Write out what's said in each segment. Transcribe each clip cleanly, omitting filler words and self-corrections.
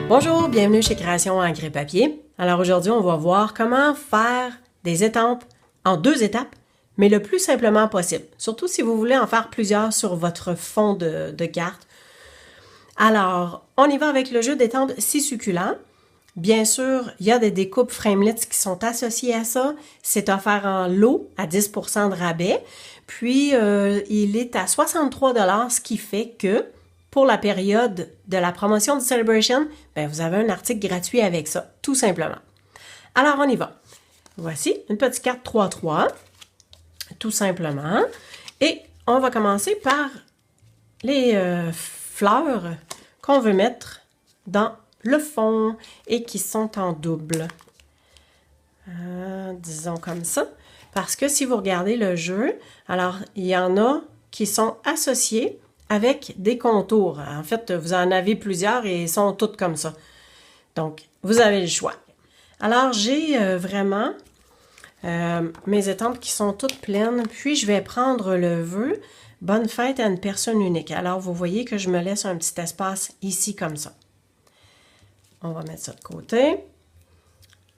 Bonjour, bienvenue chez Création Engrais Papier. Alors aujourd'hui, on va voir comment faire des estampes en 2 étapes, mais le plus simplement possible. Surtout si vous voulez en faire plusieurs sur votre fond de carte. Alors, on y va avec le jeu d'étampes si succulent. Bien sûr, il y a des découpes Framelits qui sont associées à ça. C'est offert en lot à 10% de rabais. Puis, il est à 63 $, ce qui fait que pour la période de la promotion du Celebration, bien, vous avez un article gratuit avec ça, tout simplement. Alors, on y va. Voici une petite carte 3-3, tout simplement. Et on va commencer par les fleurs qu'on veut mettre dans le fond et qui sont en double. Disons comme ça. Parce que si vous regardez le jeu, alors il y en a qui sont associés avec des contours. En fait, vous en avez plusieurs et ils sont toutes comme ça. Donc, vous avez le choix. Alors, j'ai vraiment mes estampes qui sont toutes pleines. Puis, je vais prendre le vœu « Bonne fête à une personne unique ». Alors, vous voyez que je me laisse un petit espace ici comme ça. On va mettre ça de côté.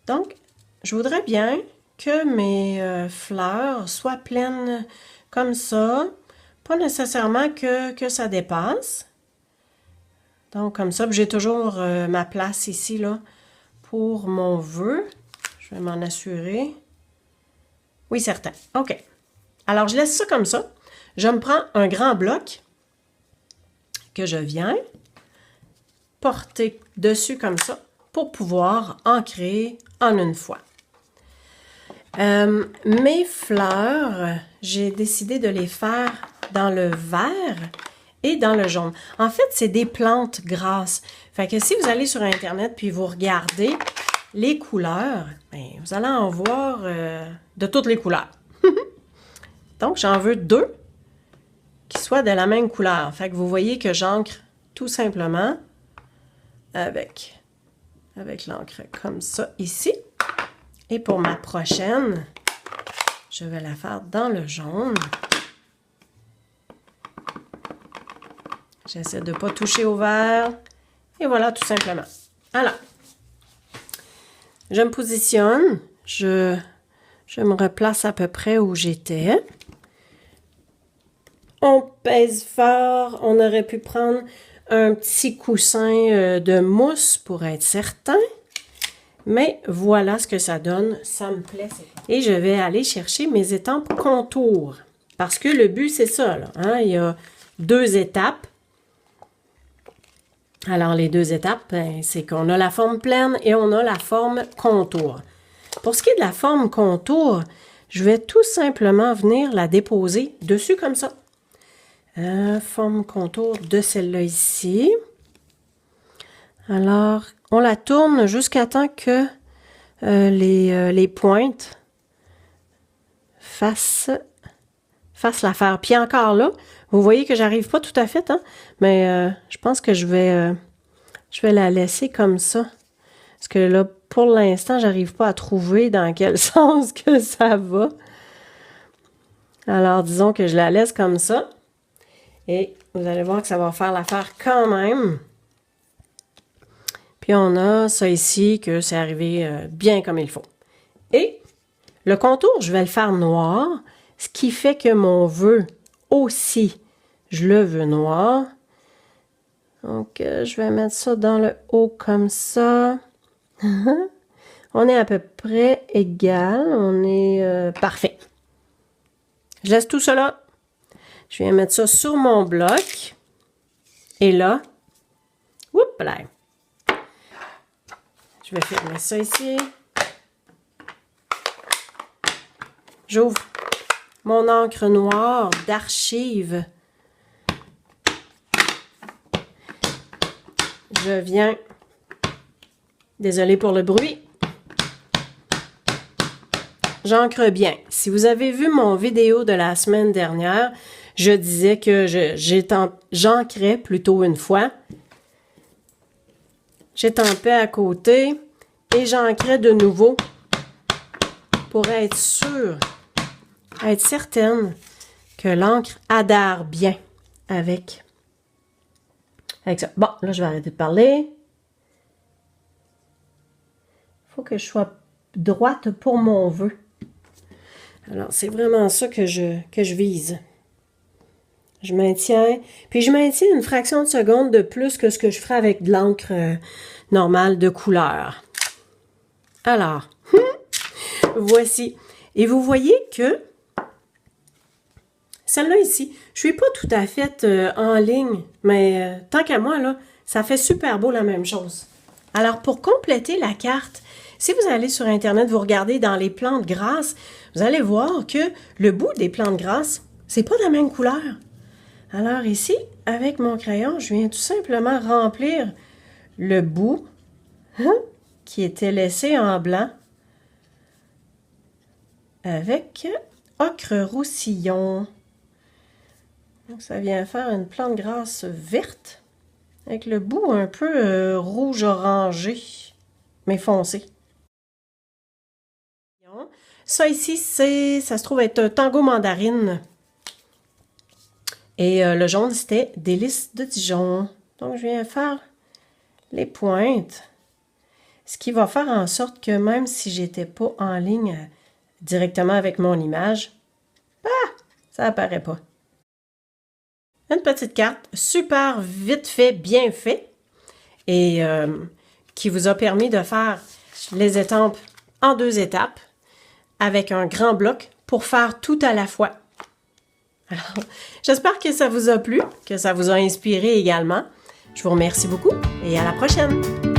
Donc, je voudrais bien que mes fleurs soient pleines comme ça. Pas nécessairement que ça dépasse. Donc, comme ça, j'ai toujours ma place ici, là, pour mon vœu. Je vais m'en assurer. Oui, certain. OK. Alors, je laisse ça comme ça. Je me prends un grand bloc que je viens porter dessus comme ça pour pouvoir ancrer en une fois. Mes fleurs, j'ai décidé de les faire dans le vert et dans le jaune. En fait, c'est des plantes grasses. Fait que si vous allez sur Internet puis vous regardez les couleurs, bien, vous allez en voir de toutes les couleurs. Donc, j'en veux 2 qui soient de la même couleur. Fait que vous voyez que j'ancre tout simplement avec l'encre comme ça ici. Et pour ma prochaine, je vais la faire dans le jaune. J'essaie de ne pas toucher au vert. Et voilà, tout simplement. Alors, je me positionne. Je me replace à peu près où j'étais. On pèse fort. On aurait pu prendre un petit coussin de mousse pour être certain. Mais voilà ce que ça donne. Ça me plaît. Et je vais aller chercher mes estampes contours. Parce que le but, c'est ça, là, hein? Il y a 2 étapes. Alors, les 2 étapes, ben, c'est qu'on a la forme pleine et on a la forme contour. Pour ce qui est de la forme contour, je vais tout simplement venir la déposer dessus comme ça. Forme contour de celle-là ici. Alors, on la tourne jusqu'à temps que les pointes fassent l'affaire. Puis encore là, vous voyez que j'arrive pas tout à fait, hein? Mais je pense que je vais la laisser comme ça. Parce que là, pour l'instant, j'arrive pas à trouver dans quel sens que ça va. Alors, disons que je la laisse comme ça. Et vous allez voir que ça va faire l'affaire quand même. Puis on a ça ici, que c'est arrivé bien comme il faut. Et le contour, je vais le faire noir, ce qui fait que mon vœu aussi, je le veux noir. Donc, je vais mettre ça dans le haut comme ça. On est à peu près égal, on est parfait. Je laisse tout cela. Je viens mettre ça sur mon bloc. Et là, oups là. Je vais fermer ça ici. J'ouvre mon encre noire d'archive. Je viens, désolé pour le bruit, j'ancre bien. Si vous avez vu mon vidéo de la semaine dernière, je disais que j'ancrais plutôt une fois. J'étampais à côté et j'ancrais de nouveau pour être sûre, être certaine que l'encre adhère bien avec ça. Bon, là, je vais arrêter de parler. faut que je sois droite pour mon vœu. Alors, c'est vraiment ça que je vise. Je maintiens, puis je maintiens une fraction de seconde de plus que ce que je ferais avec de l'encre normale de couleur. Alors, voici. Et vous voyez que celle-là ici, je ne suis pas tout à fait en ligne, mais tant qu'à moi, là, ça fait super beau la même chose. Alors, pour compléter la carte, si vous allez sur Internet, vous regardez dans les plantes grasses, vous allez voir que le bout des plantes grasses, c'est pas de la même couleur. Alors ici, avec mon crayon, je viens tout simplement remplir le bout qui était laissé en blanc avec ocre roussillon. Donc, ça vient faire une plante grasse verte avec le bout un peu rouge-orangé, mais foncé. Ça ici, ça se trouve être un tango mandarine. Et le jaune, c'était délices de Dijon. Donc, je viens faire les pointes. Ce qui va faire en sorte que même si j'étais pas en ligne directement avec mon image, ça apparaît pas. Une petite carte super vite fait, bien fait, et qui vous a permis de faire les étampes en 2 étapes avec un grand bloc pour faire tout à la fois. Alors, j'espère que ça vous a plu, que ça vous a inspiré également. Je vous remercie beaucoup et à la prochaine!